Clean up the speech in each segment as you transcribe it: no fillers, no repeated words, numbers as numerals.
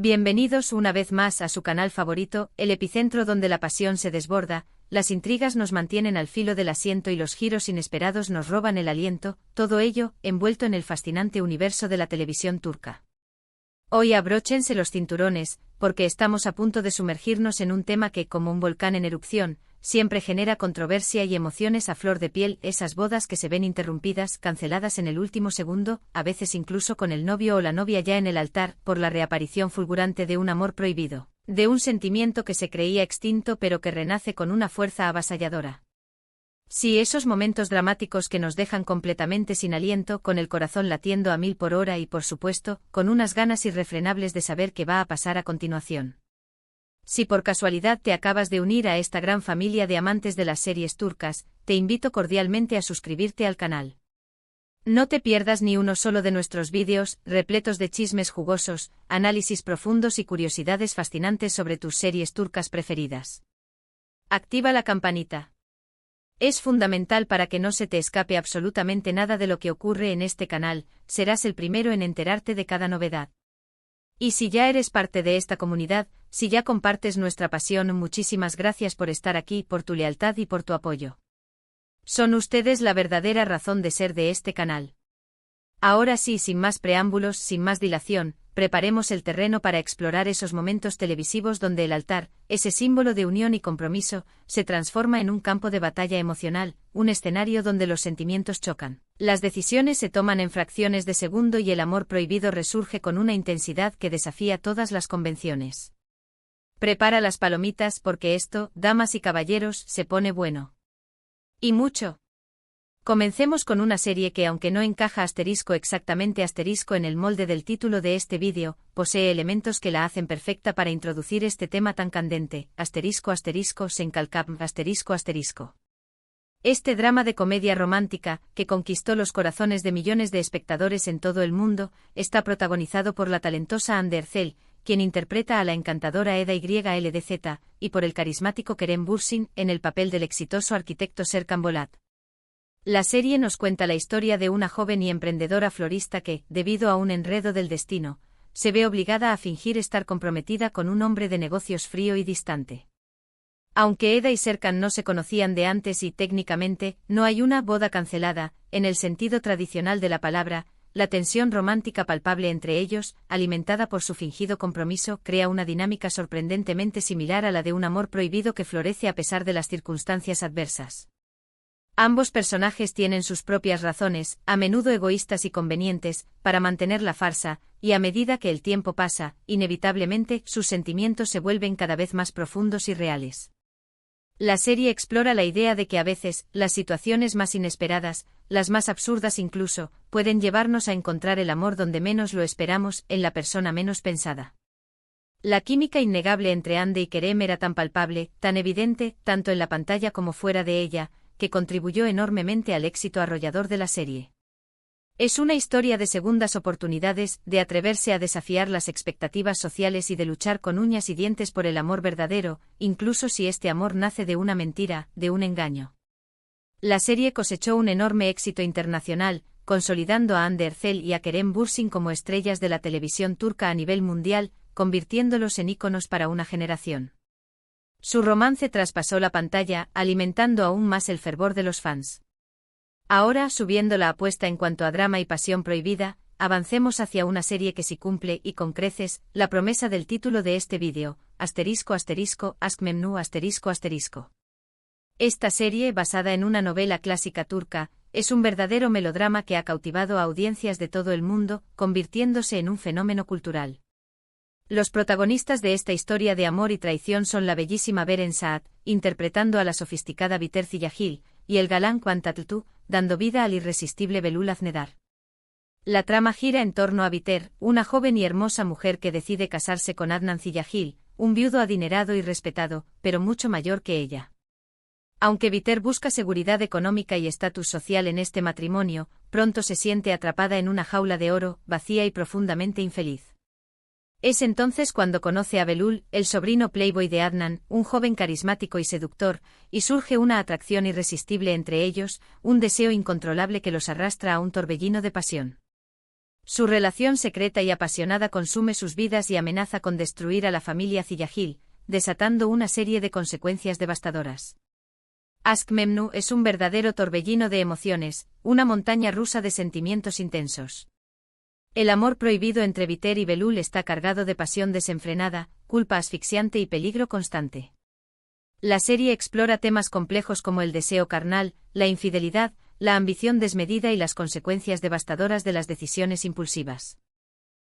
Bienvenidos una vez más a su canal favorito, el epicentro donde la pasión se desborda, las intrigas nos mantienen al filo del asiento y los giros inesperados nos roban el aliento, todo ello, envuelto en el fascinante universo de la televisión turca. Hoy abróchense los cinturones, porque estamos a punto de sumergirnos en un tema que, como un volcán en erupción, siempre genera controversia y emociones a flor de piel, esas bodas que se ven interrumpidas, canceladas en el último segundo, a veces incluso con el novio o la novia ya en el altar, por la reaparición fulgurante de un amor prohibido, de un sentimiento que se creía extinto pero que renace con una fuerza avasalladora. Sí, esos momentos dramáticos que nos dejan completamente sin aliento, con el corazón latiendo a 1000 por hora y, por supuesto, con unas ganas irrefrenables de saber qué va a pasar a continuación. Si por casualidad te acabas de unir a esta gran familia de amantes de las series turcas, te invito cordialmente a suscribirte al canal. No te pierdas ni uno solo de nuestros vídeos, repletos de chismes jugosos, análisis profundos y curiosidades fascinantes sobre tus series turcas preferidas. Activa la campanita. Es fundamental para que no se te escape absolutamente nada de lo que ocurre en este canal, serás el primero en enterarte de cada novedad. Y si ya eres parte de esta comunidad, si ya compartes nuestra pasión, muchísimas gracias por estar aquí, por tu lealtad y por tu apoyo. Son ustedes la verdadera razón de ser de este canal. Ahora sí, sin más preámbulos, sin más dilación, preparemos el terreno para explorar esos momentos televisivos donde el altar, ese símbolo de unión y compromiso, se transforma en un campo de batalla emocional, un escenario donde los sentimientos chocan. Las decisiones se toman en fracciones de segundo y el amor prohibido resurge con una intensidad que desafía todas las convenciones. Prepara las palomitas porque esto, damas y caballeros, se pone bueno. Y mucho. Comencemos con una serie que, aunque no encaja exactamente en el molde del título de este vídeo, posee elementos que la hacen perfecta para introducir este tema tan candente, Sencalcap, Este drama de comedia romántica, que conquistó los corazones de millones de espectadores en todo el mundo, está protagonizado por la talentosa Hande Erçel, quien interpreta a la encantadora Eda YLDZ, y por el carismático Kerem Bürsin, en el papel del exitoso arquitecto Serkan Bolat. La serie nos cuenta la historia de una joven y emprendedora florista que, debido a un enredo del destino, se ve obligada a fingir estar comprometida con un hombre de negocios frío y distante. Aunque Eda y Serkan no se conocían de antes y, técnicamente, no hay una boda cancelada, en el sentido tradicional de la palabra, la tensión romántica palpable entre ellos, alimentada por su fingido compromiso, crea una dinámica sorprendentemente similar a la de un amor prohibido que florece a pesar de las circunstancias adversas. Ambos personajes tienen sus propias razones, a menudo egoístas y convenientes, para mantener la farsa, y a medida que el tiempo pasa, inevitablemente, sus sentimientos se vuelven cada vez más profundos y reales. La serie explora la idea de que a veces, las situaciones más inesperadas, las más absurdas incluso, pueden llevarnos a encontrar el amor donde menos lo esperamos, en la persona menos pensada. La química innegable entre Hande y Kerem era tan palpable, tan evidente, tanto en la pantalla como fuera de ella, que contribuyó enormemente al éxito arrollador de la serie. Es una historia de segundas oportunidades, de atreverse a desafiar las expectativas sociales y de luchar con uñas y dientes por el amor verdadero, incluso si este amor nace de una mentira, de un engaño. La serie cosechó un enorme éxito internacional, consolidando a Hande Erçel y a Kerem Bürsin como estrellas de la televisión turca a nivel mundial, convirtiéndolos en íconos para una generación. Su romance traspasó la pantalla, alimentando aún más el fervor de los fans. Ahora, subiendo la apuesta en cuanto a drama y pasión prohibida, avancemos hacia una serie que sí cumple, y con creces, la promesa del título de este vídeo, Aşk Memnu. Esta serie, basada en una novela clásica turca, es un verdadero melodrama que ha cautivado a audiencias de todo el mundo, convirtiéndose en un fenómeno cultural. Los protagonistas de esta historia de amor y traición son la bellísima Beren Saat, interpretando a la sofisticada Bihter Ziyagil, y el galán Kaan Tatlıtuğ, dando vida al irresistible Belul Aznedar. La trama gira en torno a Bihter, una joven y hermosa mujer que decide casarse con Adnan Ziyagil, un viudo adinerado y respetado, pero mucho mayor que ella. Aunque Bihter busca seguridad económica y estatus social en este matrimonio, pronto se siente atrapada en una jaula de oro, vacía y profundamente infeliz. Es entonces cuando conoce a Belul, el sobrino playboy de Adnan, un joven carismático y seductor, y surge una atracción irresistible entre ellos, un deseo incontrolable que los arrastra a un torbellino de pasión. Su relación secreta y apasionada consume sus vidas y amenaza con destruir a la familia Ziyagil, desatando una serie de consecuencias devastadoras. Aşk Memnu es un verdadero torbellino de emociones, una montaña rusa de sentimientos intensos. El amor prohibido entre Biter y Belul está cargado de pasión desenfrenada, culpa asfixiante y peligro constante. La serie explora temas complejos como el deseo carnal, la infidelidad, la ambición desmedida y las consecuencias devastadoras de las decisiones impulsivas.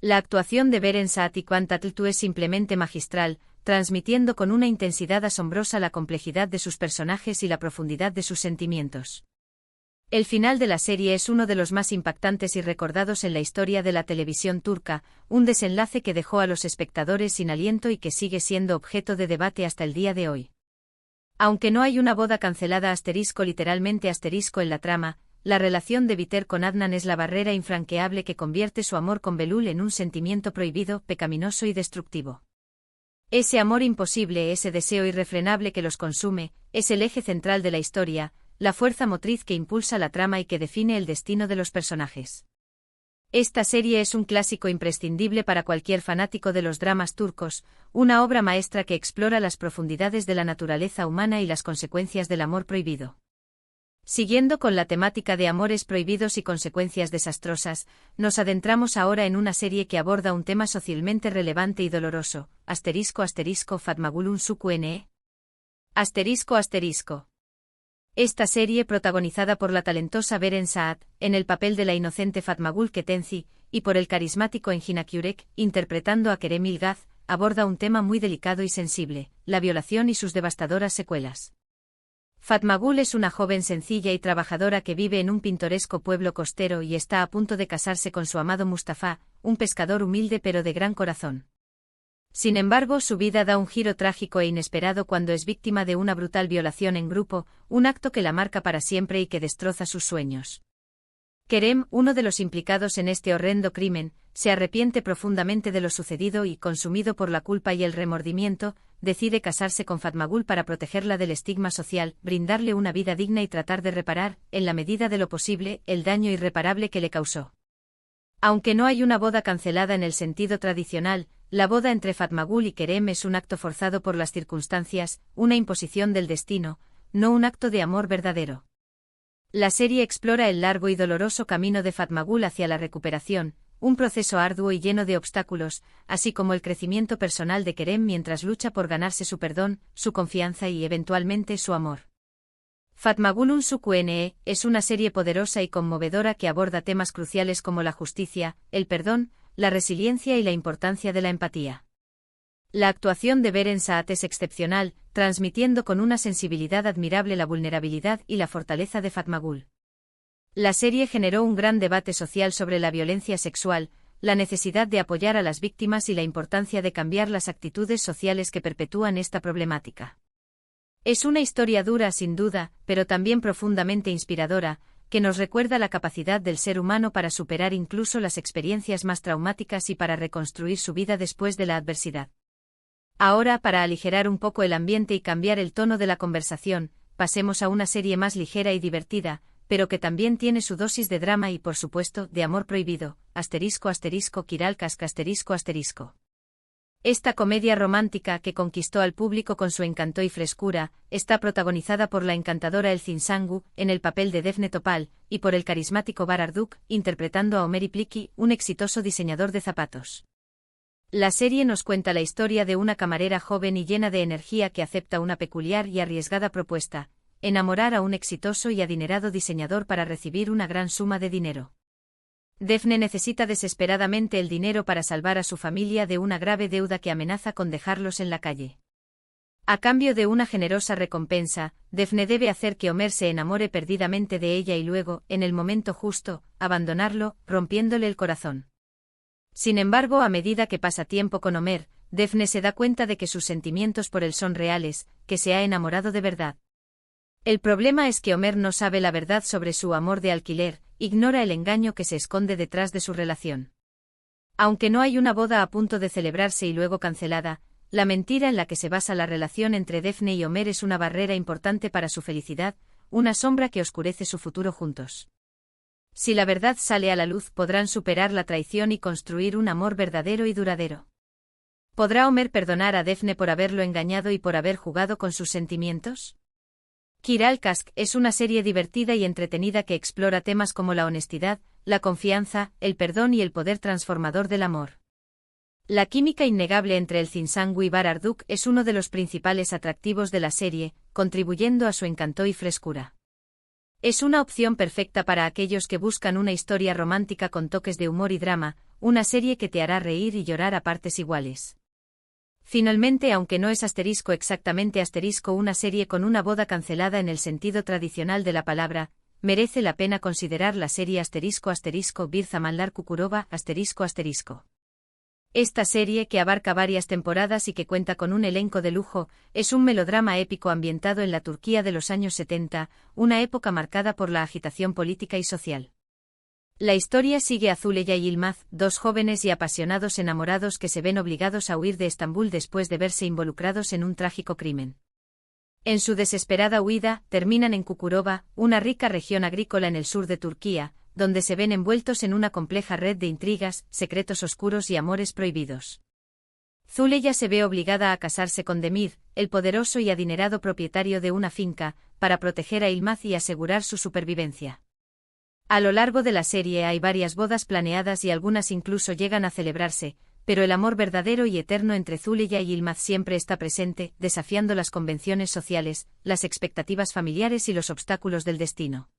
La actuación de Beren Saat y Kwan Tatltu es simplemente magistral, transmitiendo con una intensidad asombrosa la complejidad de sus personajes y la profundidad de sus sentimientos. El final de la serie es uno de los más impactantes y recordados en la historia de la televisión turca, un desenlace que dejó a los espectadores sin aliento y que sigue siendo objeto de debate hasta el día de hoy. Aunque no hay una boda cancelada literalmente en la trama, la relación de Biter con Adnan es la barrera infranqueable que convierte su amor con Belul en un sentimiento prohibido, pecaminoso y destructivo. Ese amor imposible, ese deseo irrefrenable que los consume, es el eje central de la historia, la fuerza motriz que impulsa la trama y que define el destino de los personajes. Esta serie es un clásico imprescindible para cualquier fanático de los dramas turcos, una obra maestra que explora las profundidades de la naturaleza humana y las consecuencias del amor prohibido. Siguiendo con la temática de amores prohibidos y consecuencias desastrosas, nos adentramos ahora en una serie que aborda un tema socialmente relevante y doloroso, Fatmagul Unsuku-Ne. Esta serie, protagonizada por la talentosa Beren Saat, en el papel de la inocente Fatmagul Ketenci, y por el carismático Engin Akyurek, interpretando a Kerem Ilgaz, aborda un tema muy delicado y sensible, la violación y sus devastadoras secuelas. Fatmagul es una joven sencilla y trabajadora que vive en un pintoresco pueblo costero y está a punto de casarse con su amado Mustafa, un pescador humilde pero de gran corazón. Sin embargo, su vida da un giro trágico e inesperado cuando es víctima de una brutal violación en grupo, un acto que la marca para siempre y que destroza sus sueños. Kerem, uno de los implicados en este horrendo crimen, se arrepiente profundamente de lo sucedido y, consumido por la culpa y el remordimiento, decide casarse con Fatmagul para protegerla del estigma social, brindarle una vida digna y tratar de reparar, en la medida de lo posible, el daño irreparable que le causó. Aunque no hay una boda cancelada en el sentido tradicional, la boda entre Fatmagul y Kerem es un acto forzado por las circunstancias, una imposición del destino, no un acto de amor verdadero. La serie explora el largo y doloroso camino de Fatmagul hacia la recuperación, un proceso arduo y lleno de obstáculos, así como el crecimiento personal de Kerem mientras lucha por ganarse su perdón, su confianza y eventualmente su amor. Fatmagul Unsuku-Ne es una serie poderosa y conmovedora que aborda temas cruciales como la justicia, el perdón, la resiliencia y la importancia de la empatía. La actuación de Beren Saat es excepcional, transmitiendo con una sensibilidad admirable la vulnerabilidad y la fortaleza de Fatmagul. La serie generó un gran debate social sobre la violencia sexual, la necesidad de apoyar a las víctimas y la importancia de cambiar las actitudes sociales que perpetúan esta problemática. Es una historia dura sin duda, pero también profundamente inspiradora, que nos recuerda la capacidad del ser humano para superar incluso las experiencias más traumáticas y para reconstruir su vida después de la adversidad. Ahora, para aligerar un poco el ambiente y cambiar el tono de la conversación, pasemos a una serie más ligera y divertida, pero que también tiene su dosis de drama y, por supuesto, de amor prohibido, Kiral ***. Esta comedia romántica que conquistó al público con su encanto y frescura, está protagonizada por la encantadora Elçin Sangu, en el papel de Defne Topal, y por el carismático Barar Duk, interpretando a Ömer İpliki, un exitoso diseñador de zapatos. La serie nos cuenta la historia de una camarera joven y llena de energía que acepta una peculiar y arriesgada propuesta: enamorar a un exitoso y adinerado diseñador para recibir una gran suma de dinero. Defne necesita desesperadamente el dinero para salvar a su familia de una grave deuda que amenaza con dejarlos en la calle. A cambio de una generosa recompensa, Defne debe hacer que Ömer se enamore perdidamente de ella y luego, en el momento justo, abandonarlo, rompiéndole el corazón. Sin embargo, a medida que pasa tiempo con Ömer, Defne se da cuenta de que sus sentimientos por él son reales, que se ha enamorado de verdad. El problema es que Ömer no sabe la verdad sobre su amor de alquiler, ignora el engaño que se esconde detrás de su relación. Aunque no hay una boda a punto de celebrarse y luego cancelada, la mentira en la que se basa la relación entre Defne y Ömer es una barrera importante para su felicidad, una sombra que oscurece su futuro juntos. Si la verdad sale a la luz, podrán superar la traición y construir un amor verdadero y duradero. ¿Podrá Homer perdonar a Daphne por haberlo engañado y por haber jugado con sus sentimientos? Kiral Kask es una serie divertida y entretenida que explora temas como la honestidad, la confianza, el perdón y el poder transformador del amor. La química innegable entre el Zinsangui y Bar Arduk es uno de los principales atractivos de la serie, contribuyendo a su encanto y frescura. Es una opción perfecta para aquellos que buscan una historia romántica con toques de humor y drama, una serie que te hará reír y llorar a partes iguales. Finalmente, aunque no es exactamente una serie con una boda cancelada en el sentido tradicional de la palabra, merece la pena considerar la serie Bir Zamanlar Kukurova ***. Esta serie, que abarca varias temporadas y que cuenta con un elenco de lujo, es un melodrama épico ambientado en la Turquía de los años 70, una época marcada por la agitación política y social. La historia sigue a Zuleya y Yılmaz, dos jóvenes y apasionados enamorados que se ven obligados a huir de Estambul después de verse involucrados en un trágico crimen. En su desesperada huida, terminan en Çukurova, una rica región agrícola en el sur de Turquía, donde se ven envueltos en una compleja red de intrigas, secretos oscuros y amores prohibidos. Zuleya se ve obligada a casarse con Demir, el poderoso y adinerado propietario de una finca, para proteger a Yılmaz y asegurar su supervivencia. A lo largo de la serie hay varias bodas planeadas y algunas incluso llegan a celebrarse, pero el amor verdadero y eterno entre Zuleya y Yılmaz siempre está presente, desafiando las convenciones sociales, las expectativas familiares y los obstáculos del destino.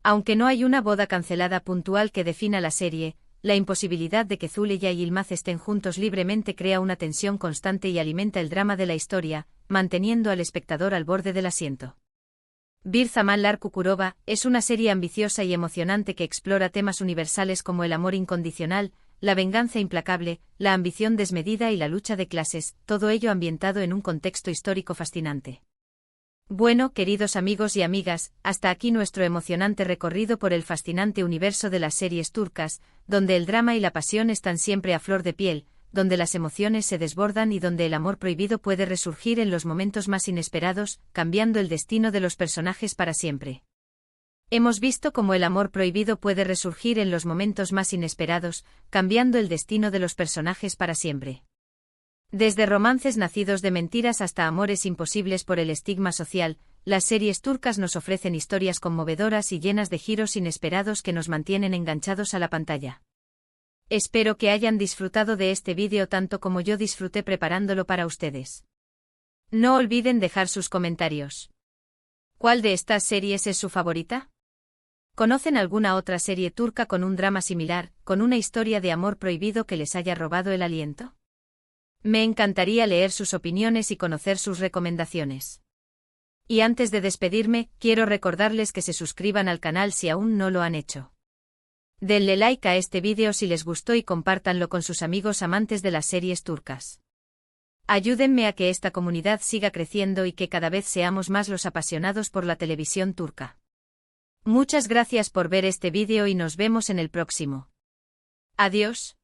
Aunque no hay una boda cancelada puntual que defina la serie, la imposibilidad de que Zuleya y Yılmaz estén juntos libremente crea una tensión constante y alimenta el drama de la historia, manteniendo al espectador al borde del asiento. Bir Zamanlar Kukurova es una serie ambiciosa y emocionante que explora temas universales como el amor incondicional, la venganza implacable, la ambición desmedida y la lucha de clases, todo ello ambientado en un contexto histórico fascinante. Bueno, queridos amigos y amigas, hasta aquí nuestro emocionante recorrido por el fascinante universo de las series turcas, donde el drama y la pasión están siempre a flor de piel, donde las emociones se desbordan y donde el amor prohibido puede resurgir en los momentos más inesperados, cambiando el destino de los personajes para siempre. Hemos visto cómo el amor prohibido puede resurgir en los momentos más inesperados, cambiando el destino de los personajes para siempre. Desde romances nacidos de mentiras hasta amores imposibles por el estigma social, las series turcas nos ofrecen historias conmovedoras y llenas de giros inesperados que nos mantienen enganchados a la pantalla. Espero que hayan disfrutado de este vídeo tanto como yo disfruté preparándolo para ustedes. No olviden dejar sus comentarios. ¿Cuál de estas series es su favorita? ¿Conocen alguna otra serie turca con un drama similar, con una historia de amor prohibido que les haya robado el aliento? Me encantaría leer sus opiniones y conocer sus recomendaciones. Y antes de despedirme, quiero recordarles que se suscriban al canal si aún no lo han hecho. Denle like a este vídeo si les gustó y compártanlo con sus amigos amantes de las series turcas. Ayúdenme a que esta comunidad siga creciendo y que cada vez seamos más los apasionados por la televisión turca. Muchas gracias por ver este vídeo y nos vemos en el próximo. Adiós.